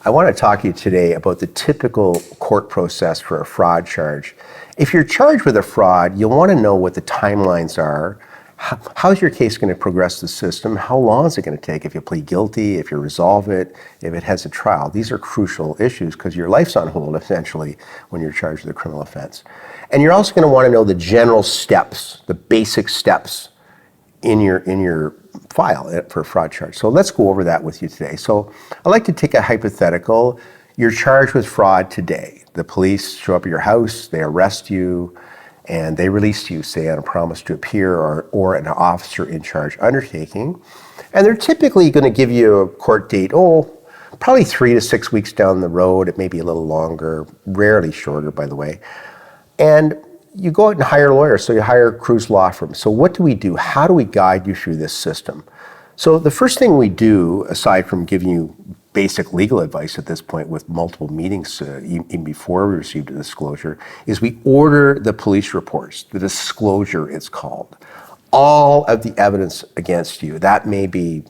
I want to talk to you today about the typical court process for a fraud charge. If you're charged with a fraud, you'll want to know what the timelines are. How's your case going to progress the system? How long is it going to take if you plead guilty, if you resolve it, if it has a trial? These are crucial issues because your life's on hold, essentially, when you're charged with a criminal offense. And you're also going to want to know the general steps, the basic steps in your file for a fraud charge. So let's go over that with you today. So I'd like to take a hypothetical. You're charged with fraud today. The police show up at your house, they arrest you, and they release you, say, on a promise to appear or an officer in charge undertaking. And they're typically going to give you a court date, probably 3 to 6 weeks down the road. It may be a little longer, rarely shorter, by the way. And you go out and hire lawyers, so you hire Kruse Law firm. So what do we do? How do we guide you through this system? So the first thing we do, aside from giving you basic legal advice at this point with multiple meetings even before we received a disclosure, is we order the police reports, the disclosure it's called. All of the evidence against you. That may be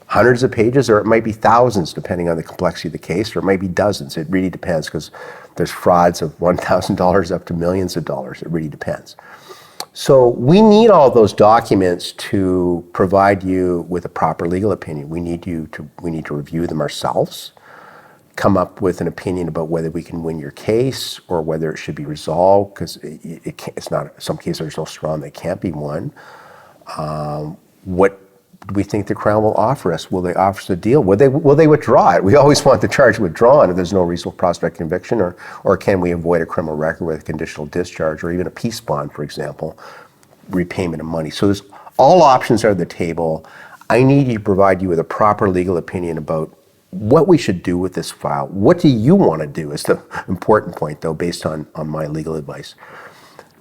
hundreds of pages or it might be thousands depending on the complexity of the case, or it might be dozens. It really depends because there's frauds of $1,000 up to millions of dollars. It really depends. So we need all those documents to provide you with a proper legal opinion. We need to review them ourselves, come up with an opinion about whether we can win your case or whether it should be resolved, because it's not, some cases are so strong they can't be won. What do we think the Crown will offer us? Will they offer us a deal? Will they withdraw it? We always want the charge withdrawn if there's no reasonable prospect of conviction, or can we avoid a criminal record with a conditional discharge or even a peace bond, for example, repayment of money. So there's all options are on the table. I need to provide you with a proper legal opinion about what we should do with this file. What do you want to do is the important point, though, based on my legal advice.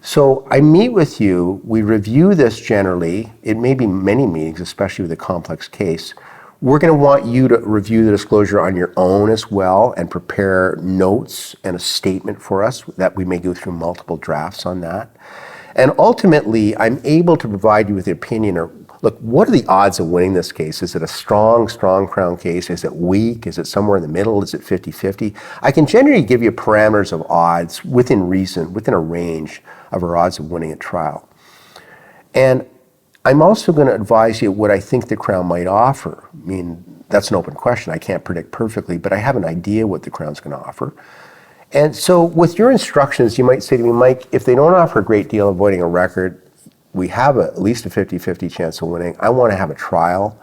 So I meet with you, we review this generally. It may be many meetings, especially with a complex case. We're going to want you to review the disclosure on your own as well and prepare notes and a statement for us that we may go through multiple drafts on that. And ultimately, I'm able to provide you with the opinion or, look, what are the odds of winning this case? Is it a strong Crown case? Is it weak? Is it somewhere in the middle? Is it 50-50? I can generally give you parameters of odds within reason, within a range of our odds of winning a trial. And I'm also going to advise you what I think the Crown might offer. I mean, that's an open question. I can't predict perfectly, but I have an idea what the Crown's going to offer. And so with your instructions, you might say to me, Mike, if they don't offer a great deal of avoiding a record, we have at least a 50-50 chance of winning. I want to have a trial.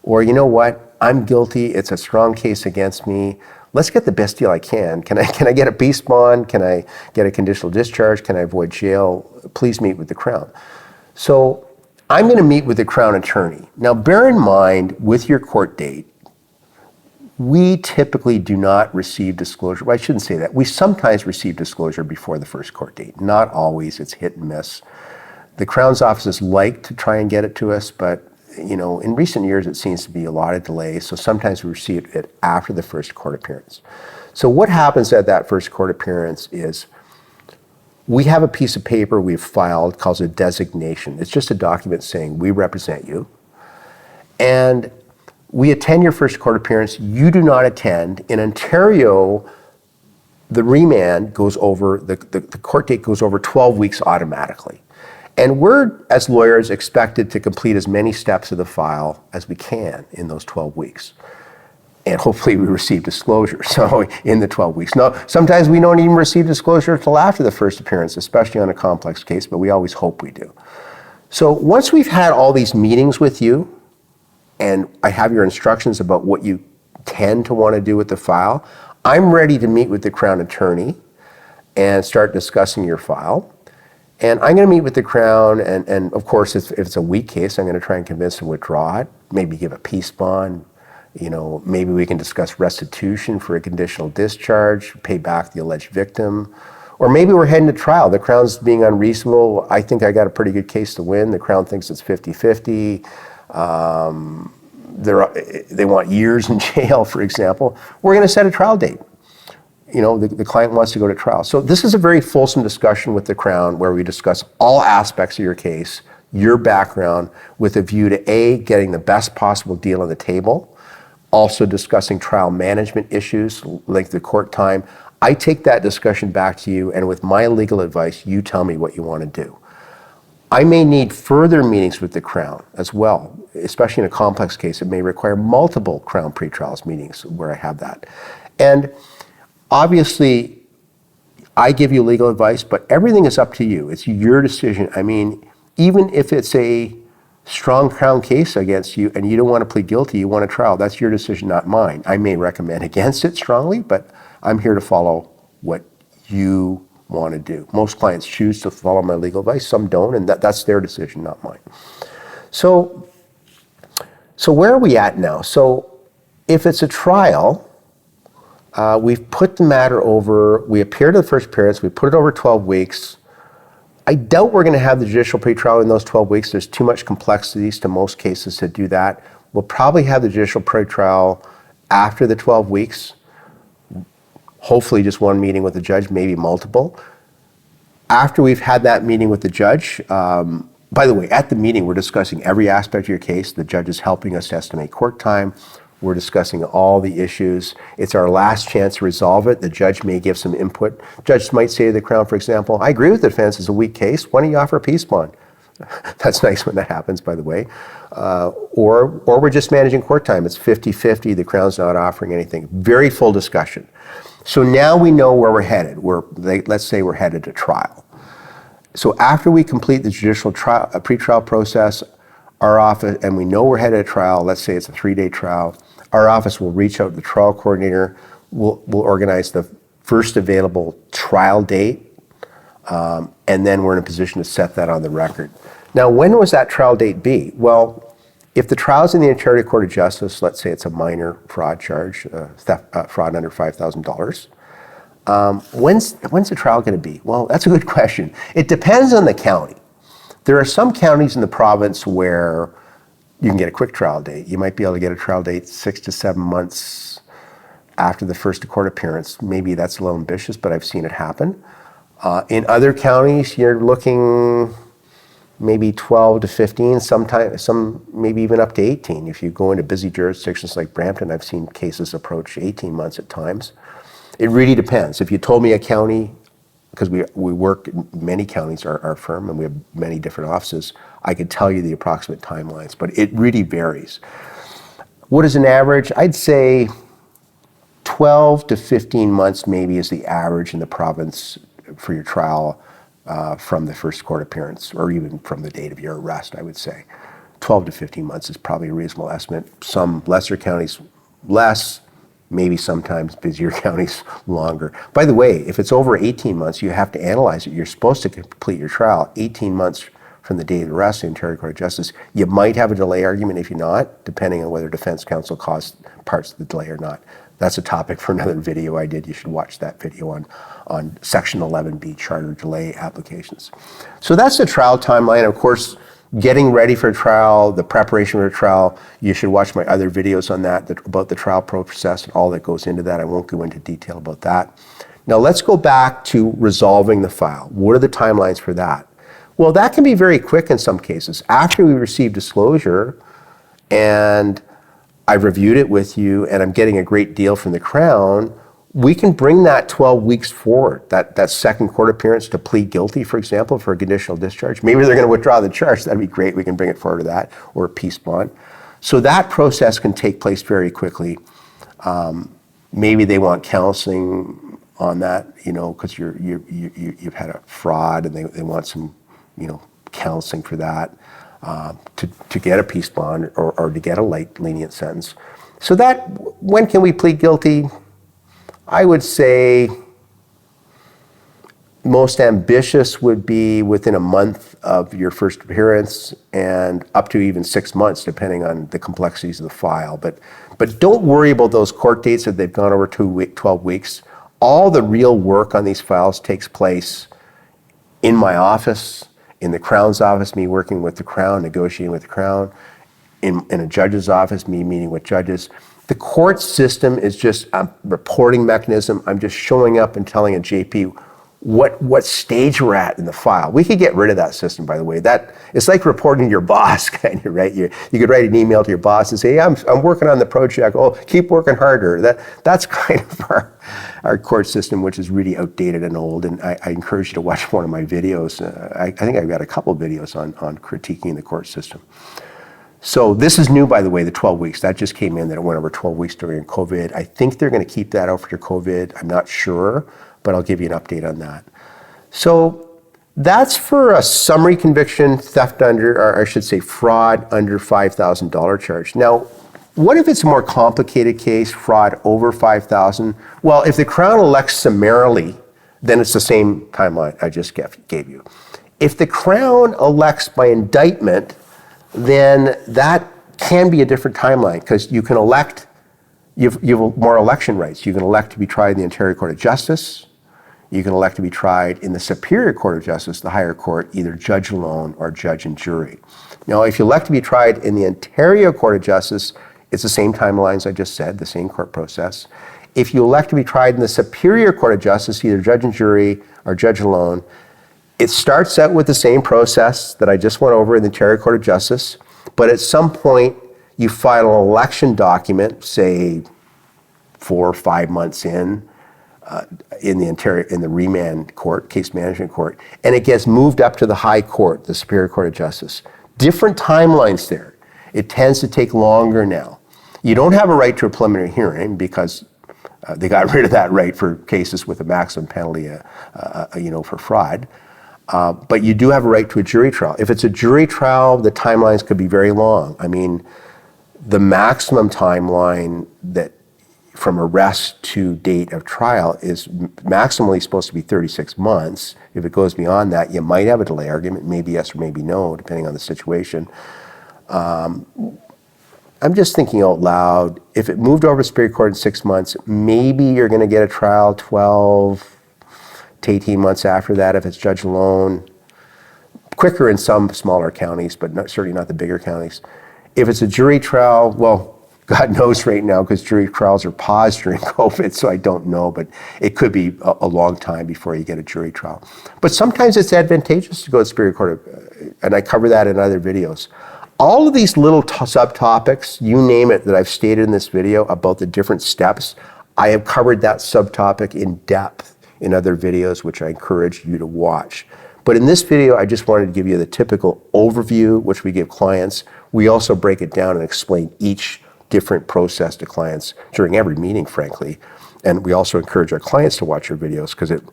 Or you know what? I'm guilty. It's a strong case against me. Let's get the best deal I can. Can I get a peace bond? Can I get a conditional discharge? Can I avoid jail? Please meet with the Crown. So I'm going to meet with the Crown attorney. Now bear in mind, with your court date, we typically do not receive disclosure. Well, I shouldn't say that. We sometimes receive disclosure before the first court date. Not always. It's hit and miss. The Crown's offices like to try and get it to us, but in recent years, it seems to be a lot of delays. So sometimes we receive it after the first court appearance. So what happens at that first court appearance is we have a piece of paper we've filed called a designation. It's just a document saying we represent you. And we attend your first court appearance. You do not attend. In Ontario, the remand goes over, the court date goes over 12 weeks automatically. And we're, as lawyers, expected to complete as many steps of the file as we can in those 12 weeks. And hopefully we receive disclosure, so in the 12 weeks. Now, sometimes we don't even receive disclosure until after the first appearance, especially on a complex case, but we always hope we do. So once we've had all these meetings with you, and I have your instructions about what you tend to want to do with the file, I'm ready to meet with the Crown attorney and start discussing your file. And I'm going to meet with the Crown, and of course, if it's a weak case, I'm going to try and convince them to withdraw it, maybe give a peace bond. Maybe we can discuss restitution for a conditional discharge, pay back the alleged victim. Or maybe we're heading to trial. The Crown's being unreasonable. I think I got a pretty good case to win. The Crown thinks it's 50-50. They want years in jail, for example. We're going to set a trial date. The client wants to go to trial. So this is a very fulsome discussion with the Crown where we discuss all aspects of your case, your background, with a view to A, getting the best possible deal on the table, also discussing trial management issues, like the court time. I take that discussion back to you, and with my legal advice, you tell me what you want to do. I may need further meetings with the Crown as well, especially in a complex case. It may require multiple Crown pretrials meetings where I have that. And obviously, I give you legal advice, but everything is up to you. It's your decision. I mean, even if it's a strong Crown case against you and you don't want to plead guilty, you want a trial, that's your decision, not mine. I may recommend against it strongly, but I'm here to follow what you want to do. Most clients choose to follow my legal advice, some don't, and that's their decision, not mine. So where are we at now? So if it's a trial, we've put the matter over, we appear to the first appearance, we put it over 12 weeks. I doubt we're going to have the judicial pretrial in those 12 weeks. There's too much complexities to most cases to do that. We'll probably have the judicial pretrial after the 12 weeks. Hopefully just one meeting with the judge, maybe multiple. After we've had that meeting with the judge, by the way, at the meeting, we're discussing every aspect of your case. The judge is helping us estimate court time. We're discussing all the issues. It's our last chance to resolve it. The judge may give some input. Judge might say to the Crown, for example, I agree with the defense, it's a weak case. Why don't you offer a peace bond? That's nice when that happens, by the way. Or we're just managing court time. It's 50-50. The Crown's not offering anything. Very full discussion. So now we know where we're headed. Let's say we're headed to trial. So after we complete the judicial trial, pretrial process, our office, and we know we're headed to trial, let's say it's a 3-day trial, our office will reach out to the trial coordinator, we'll organize the first available trial date, and then we're in a position to set that on the record. Now, when was that trial date be? Well, if the trial's in the Ontario Court of Justice, let's say it's a minor fraud charge, fraud under $5,000, when's the trial going to be? Well, that's a good question. It depends on the county. There are some counties in the province where you can get a quick trial date. You might be able to get a trial date 6 to 7 months after the first court appearance. Maybe that's a little ambitious, but I've seen it happen. In other counties, you're looking maybe 12 to 15, some maybe even up to 18. If you go into busy jurisdictions like Brampton, I've seen cases approach 18 months at times. It really depends. If you told me a county, because we work in many counties, our firm, and we have many different offices, I could tell you the approximate timelines, but it really varies. What is an average? I'd say 12 to 15 months maybe is the average in the province for your trial from the first court appearance, or even from the date of your arrest, I would say. 12 to 15 months is probably a reasonable estimate. Some lesser counties less, maybe sometimes busier counties longer. By the way, if it's over 18 months, you have to analyze it. You're supposed to complete your trial 18 months from the date of arrest in the Ontario Court of Justice. You might have a delay argument if you're not, depending on whether defense counsel caused parts of the delay or not. That's a topic for another video I did. You should watch that video on Section 11B, Charter Delay Applications. So that's the trial timeline. Of course, getting ready for a trial, the preparation for a trial, you should watch my other videos on that, about the trial process and all that goes into that. I won't go into detail about that. Now let's go back to resolving the file. What are the timelines for that? Well, that can be very quick in some cases. After we receive disclosure and I've reviewed it with you and I'm getting a great deal from the Crown, we can bring that 12 weeks forward, that second court appearance to plead guilty, for example, for a conditional discharge. Maybe they're going to withdraw the charge. That'd be great. We can bring it forward to that, or a peace bond. So that process can take place very quickly. Maybe they want counseling on that, because you've had a fraud and they want some, counseling for that. To get a peace bond or to get a lenient sentence. So that, when can we plead guilty? I would say most ambitious would be within a month of your first appearance and up to even 6 months, depending on the complexities of the file. But don't worry about those court dates if they've gone over 12 weeks. All the real work on these files takes place in my office, in the Crown's office, me working with the Crown, negotiating with the Crown, in a judge's office, me meeting with judges. The court system is just a reporting mechanism. I'm just showing up and telling a JP what stage we're at in the file. We could get rid of that system, by the way. It's like reporting to your boss, kind of, right? You could write an email to your boss and say, hey, I'm working on the project. Oh, keep working harder. That's kind of our court system, which is really outdated and old. And I encourage you to watch one of my videos. I think I've got a couple of videos on critiquing the court system. So this is new, by the way, the 12 weeks. That just came in, that it went over 12 weeks during COVID. I think they're going to keep that after COVID. I'm not sure, but I'll give you an update on that. So that's for a summary conviction, theft under, or I should say fraud under $5,000 charge. Now, what if it's a more complicated case, fraud over $5,000? Well, if the Crown elects summarily, then it's the same timeline I just gave you. If the Crown elects by indictment, then that can be a different timeline, because you can elect, you have more election rights. You can elect to be tried in the Ontario Court of Justice. You can elect to be tried in the Superior Court of Justice, the higher court, either judge alone or judge and jury. Now, if you elect to be tried in the Ontario Court of Justice, it's the same timelines I just said, the same court process. If you elect to be tried in the Superior Court of Justice, either judge and jury or judge alone, it starts out with the same process that I just went over in the Ontario Court of Justice, but at some point you file an election document, say 4 or 5 months in the remand court, case management court, and it gets moved up to the high court, the Superior Court of Justice. Different timelines there. It tends to take longer now. You don't have a right to a preliminary hearing because they got rid of that right for cases with a maximum penalty, for fraud. But you do have a right to a jury trial. If it's a jury trial, the timelines could be very long. I mean, the maximum timeline that from arrest to date of trial is maximally supposed to be 36 months. If it goes beyond that, you might have a delay argument, maybe yes or maybe no, depending on the situation. I'm just thinking out loud, if it moved over to Superior Court in 6 months, maybe you're going to get a trial 12 to 18 months after that if it's judge alone. Quicker in some smaller counties, but certainly not the bigger counties. If it's a jury trial, well, God knows right now, because jury trials are paused during COVID, so I don't know, but it could be a long time before you get a jury trial. But sometimes it's advantageous to go to Superior Court, and I cover that in other videos. All of these little subtopics, you name it, that I've stated in this video about the different steps, I have covered that subtopic in depth in other videos, which I encourage you to watch. But in this video, I just wanted to give you the typical overview, which we give clients. We also break it down and explain each different process to clients during every meeting, frankly. And we also encourage our clients to watch our videos because it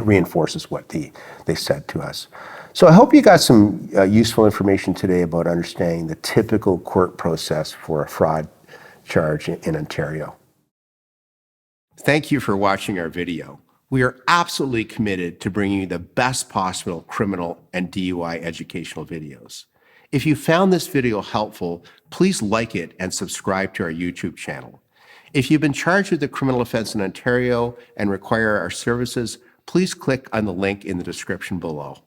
reinforces what they said to us. So I hope you got some useful information today about understanding the typical court process for a fraud charge in Ontario. Thank you for watching our video. We are absolutely committed to bringing you the best possible criminal and DUI educational videos. If you found this video helpful, please like it and subscribe to our YouTube channel. If you've been charged with a criminal offense in Ontario and require our services, please click on the link in the description below.